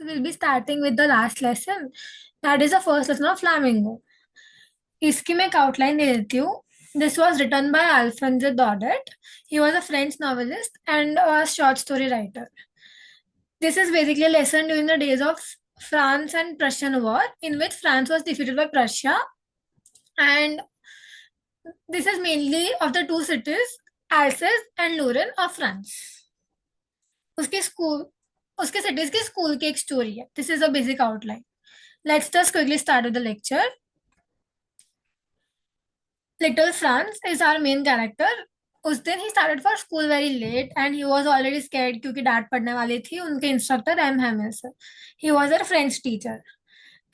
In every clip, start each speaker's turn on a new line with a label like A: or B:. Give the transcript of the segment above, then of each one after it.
A: we'll be starting with the last lesson. That is the first lesson of Flamingo. इसकी मैं एक outline दे देती हूँ. This was written by Alphonse Daudet. He was a French novelist and a short story writer. This is basically a lesson during the days of France and Prussian War, in which France was defeated by Prussia, and this is mainly of the two cities, Alsace and Lorraine of France. उसके school उसके cities की school की एक story है. This is a basic outline. Let's just quickly start with the lecture. Little France is our main character. उस दिन he started for school very late and he was already scared क्योंकि डांट पड़ने वाली थी. उनके instructor M Hamel sir, he was a French teacher,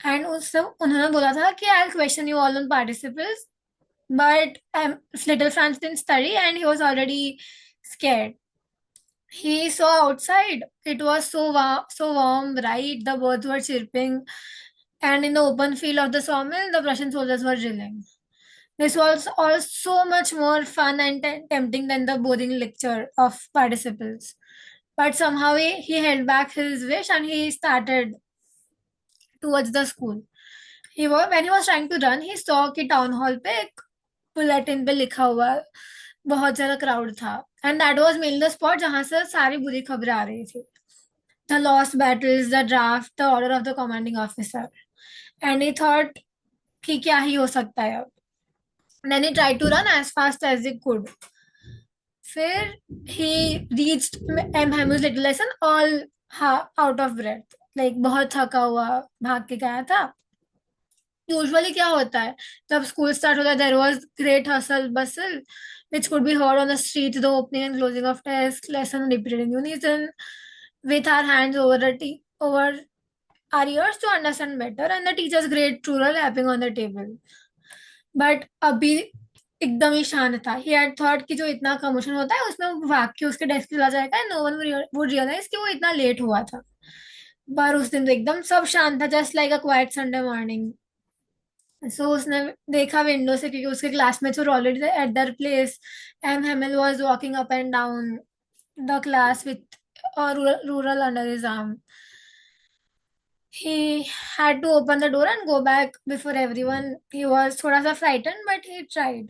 A: and उस सब उन्होंने बोला था कि I will question you all on participles, but little Franz didn't study and he was already scared. He saw outside. It was so warm, bright. The birds were chirping, and in the open field of the sawmill, the Prussian soldiers were drilling. This was all so much more fun and tempting than the boring lecture of participles. But somehow he held back his wish and he started towards the school. When he was trying to run, he saw कि town hall पे एक bulletin पे लिखा हुआ बहुत ज्यादा crowd था, and that was mainly the spot जहां से सारी बुरी खबरें आ रही थी. The lost battles, the draft, the order of the commanding officer, and he thought कि क्या ही हो सकता है अब. Then he try to run as fast as he could. फिर he reached M Hamel's little lesson all out of breath, like बहुत थका हुआ भाग के गया था. यूजुअली क्या होता है जब स्कूल स्टार्ट होता है, there was great hustle bustle which could be heard on the streets, the opening and closing of desks, lesson repeated in unison, with our hands over our ears to understand better, and the teacher's great ruler lapping on the table. But अभी एकदम ही शांत था. He had thought कि जो इतना commotion होता है उसमें वो भाग के उसके डेस्क पे चला जाएगा, no one would realize कि वो इतना लेट हुआ था. पर उस दिन तो एकदम सब शांत था, just like a quiet Sunday morning. सो उसने देखा विंडो से क्योंकि उसके classmates were already at their place. M Hamel was walking up and down the class with rural under his arm. He had to open the door and go back before everyone. He was थोड़ा सा frightened but he tried.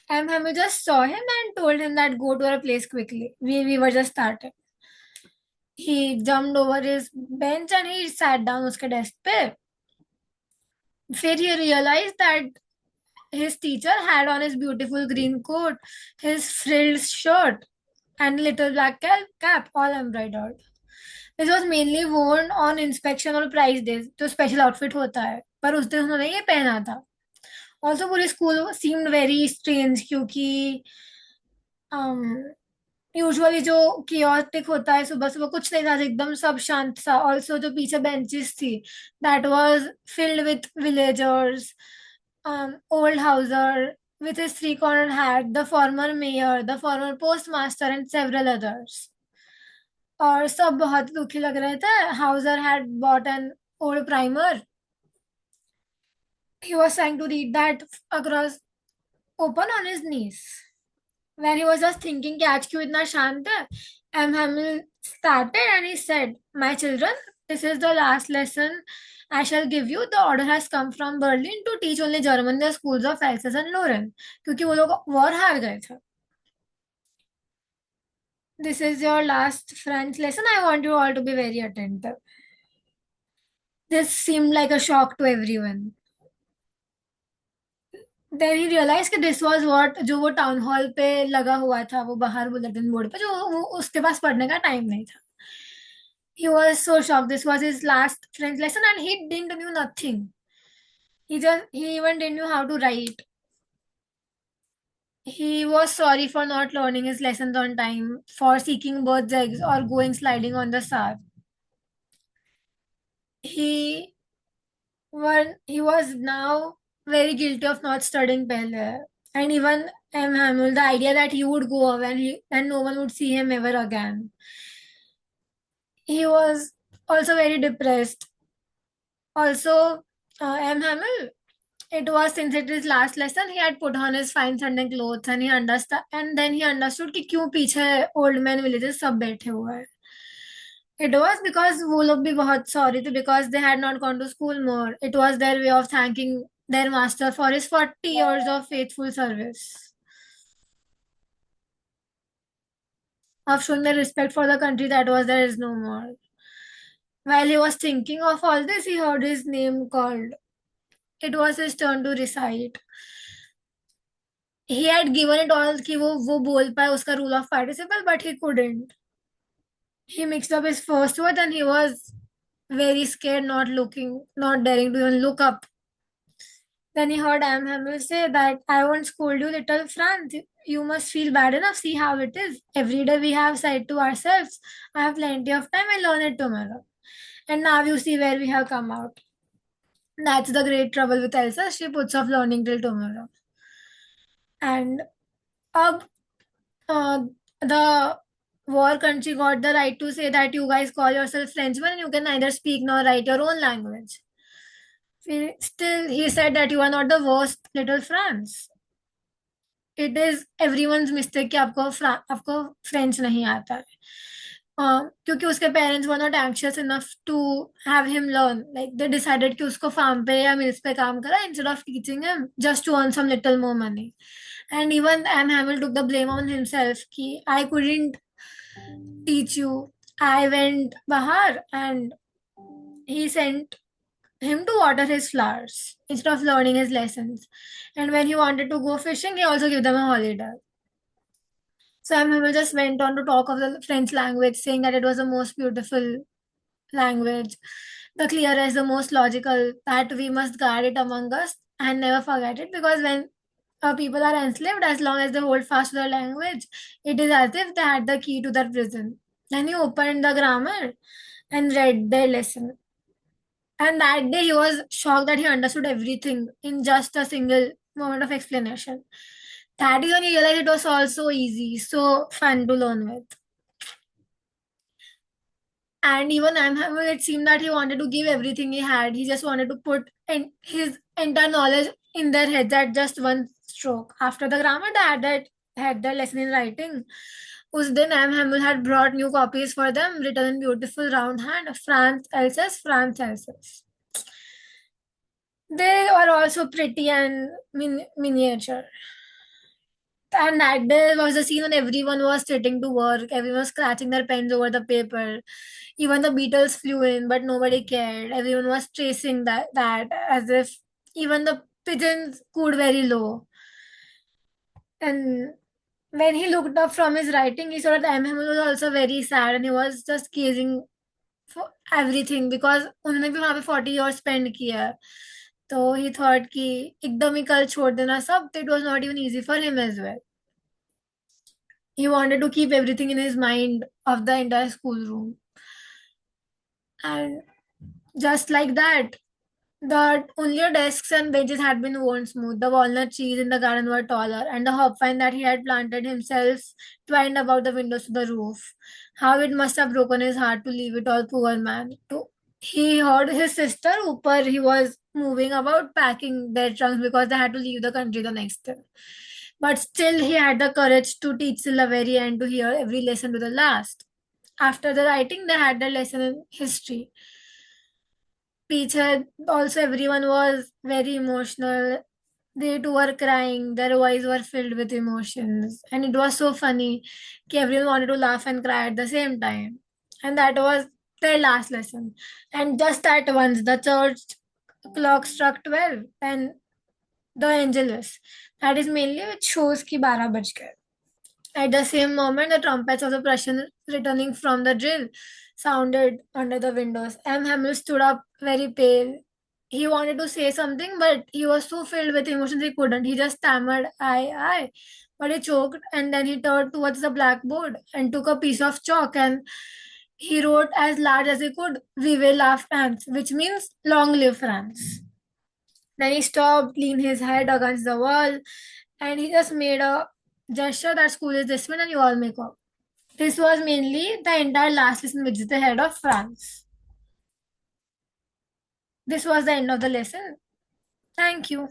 A: M. Hamill just saw him and told him that go to our place quickly. We were just starting. He jumped over his bench and he sat down उसके desk पे. फिर he realized that his teacher had on his beautiful green coat, his frilled shirt, and little black cap, all embroidered. This was mainly worn on inspection or prize days, जो special outfit होता है, पर उस दिन उन्होंने ये पहना था. Also पूरी school seemed very strange क्योंकि यूजुअली जो कियोटिक होता है सुबह सुबह कुछ नहीं था, एकदम सब शांत था. ऑल्सो जो पीछे बेंचेस थी, that was filled with villagers, old Hauser with his three-cornered hat, the former mayor, the former postmaster, and several others. और सब बहुत दुखी लग रहे थे. Hauser had bought an old primer. He was trying to read that across open on his knees. When he was just thinking कि आज क्यों इतना शांत है, M. Hamill started and he said, "My children, this is the last lesson I shall give you. The order has come from Berlin to teach only German the schools of Alsace and Lorraine." क्योंकि वो लोग war हार गए थे. This is your last French lesson. I want you all to be very attentive. This seemed like a shock to everyone. Then he realized कि this was what जो वो town hall पे लगा हुआ था, वो बाहर बुलेटिन बोर्ड पे, जो वो उसके पास पढ़ने का टाइम नहीं था. He was so shocked. This was his last French lesson and he didn't knew nothing. He even didn't know how to write. He was sorry for not learning his lessons on time, for seeking birds' eggs or going sliding on the sand. He he was now very guilty of not studying pehle. And even M. Hamill, the idea that he would go away and no one would see him ever again. He was also very depressed. Also, M. Hamill, it was since it is last lesson, he had put on his fine Sunday clothes and then he understood कि क्यों पीछे old man villages सब बैठे हुए हैं. It was because वो लोग भी बहुत sorry थे because they had not gone to school more. It was their way of thanking their master for his 40 years of faithful service, of showing their respect for the country that was there is no more. While he was thinking of all this, he heard his name called. It was his turn to recite. He had given it all कि वो बोल पाए उसका rule of participle, but he couldn't. He mixed up his first word and he was very scared, not looking, not daring to even look up. Then he heard Am Hammer say that I won't scold you, little Franz. You must feel bad enough. See how it is. Every day we have said to ourselves, I have plenty of time, I'll learn it tomorrow. And now you see where we have come out. That's the great trouble with Elsa. She puts off learning till tomorrow. And uh, the war country got the right to say that you guys call yourself Frenchmen and you can neither speak nor write your own language. Still, he said that you are not the worst, little France. It is everyone's mistake कि आपको French नहीं आता है. क्योंकि उसके parents were not anxious enough to have him learn, like they decided कि उसको farm पे या मिल्स पे काम करा instead of teaching him just to earn some little more money. And even M Hamel took the blame on himself कि I couldn't teach you, I went बाहर and he sent him to water his flowers instead of learning his lessons. And when he wanted to go fishing, he also gave them a holiday. Sam Hamill just went on to talk of the French language, saying that it was the most beautiful language, the clearest, the most logical, that we must guard it among us and never forget it because when people are enslaved, as long as they hold fast to their language, it is as if they had the key to their prison. Then he opened the grammar and read their lesson. And that day he was shocked that he understood everything in just a single moment of explanation. That is when he realized it was all so easy, so fun to learn with. And even Amhammer, it seemed that he wanted to give everything he had. He just wanted to put his entire knowledge in their heads at just one stroke. After the grammar, had their lesson in writing. उस दिन M Hamel had brought new copies for them, written in beautiful round hand, France Elsa's, France Elsa's. They were also pretty and miniature. And that day was the scene when everyone was sitting to work, everyone was scratching their pens over the paper. Even the beetles flew in, but nobody cared. Everyone was tracing that as if even the pigeons cooed very low. And when he looked up from his writing, he saw that Emhem was also very sad and he was just gazing for everything because उन्होंने भी वहाँ पे 40 years spend किया. तो he thought कि एकदम ही कल छोड़ देना सब. It was not even easy for him as well. He wanted to keep everything in his mind of the entire schoolroom. And just like that, the only desks and benches had been worn smooth. The walnut trees in the garden were taller, and the hopvine that he had planted himself twined about the windows to the roof. How it must have broken his heart to leave it all, poor man. He heard his sister, Upar, he was moving about packing their trunks because they had to leave the country the next day. But still, he had the courage to teach till the very end to hear every lesson to the last. After the writing, they had the lesson in history. Teacher, also everyone was very emotional. They too were crying. Their eyes were filled with emotions. And it was so funny. Everyone wanted to laugh and cry at the same time. And that was their last lesson. And just at once, the church clock struck 12 and the Angelus. That is mainly which shows ki 12 baj gaye. At the same moment, the trumpets of the Prussians returning from the drill sounded under the windows. M. Hamill stood up very pale. He wanted to say something, but he was so filled with emotions he couldn't. He just stammered, I. But he choked and then he turned towards the blackboard and took a piece of chalk and he wrote as large as he could, Vive la France, which means long live France. Then he stopped, leaned his head against the wall, and he just made a gesture that school is dismissed and you all make up. This was mainly the entire last lesson which is the head of France. This was the end of the lesson. Thank you.